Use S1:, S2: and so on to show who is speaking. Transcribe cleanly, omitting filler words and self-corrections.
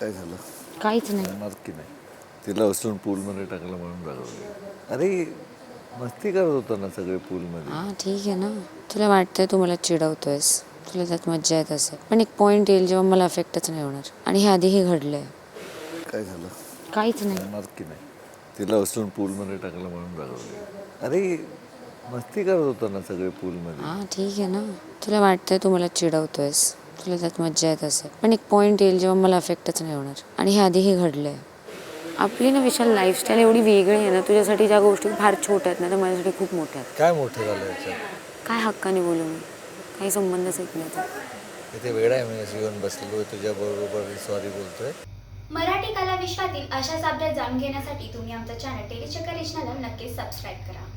S1: काय झालं?
S2: काहीच नाही.
S1: जाणार की नाही? तिला उचलून पूलमध्ये टाकलं म्हणून रागवलं. अरे मस्ती करत होता ना सगळे पूलमध्ये.
S2: हां ठीक आहे ना, तुला वाटतंय तू मला चिडवतोयस, तुला त्यात मज्जा येत असेल, पण एक पॉईंट येईल जेव्हा मला अफेक्टच नाही होणार. आणि हे आधीही घडलंय.
S1: काय झालं?
S2: काहीच नाही.
S1: जाणार की नाही? तिला उचलून पूलमध्ये टाकलं म्हणून रागवलं. अरे मस्ती करत होता ना सगळे पूलमध्ये.
S2: हां ठीक आहे ना, तुला वाटतंय तू मला चिडवतोयस, तुला त्यात मज्जा येत असेल, पण एक पॉईंट येईल जेव्हा मला अफेक्टच नाही होणार. आणि हे आधीही घडलंय. आपली ना विशाल लाईफस्टाईल एवढी वेगळी आहे ना, तुझ्यासाठी ज्या गोष्टी फार छोट्या आहेत ना, त्या माझ्यासाठी खूप मोठ्या आहेत.
S1: काय मोठं झालं याच्यात?
S2: काय हक्काने बोलू मी, काही संबंधच येत नाही तर.
S1: इथे वेळ आहे, मी येऊन बसलेलो तुझ्या बरोबर सॉरी बोलतोय.
S3: मराठी कला विश्वातील अशाच अपडेट जाणून घेण्यासाठी तुम्ही आमचं चॅनल टेलीचक्कर रिजनला नक्कीच सबस्क्राईब करा.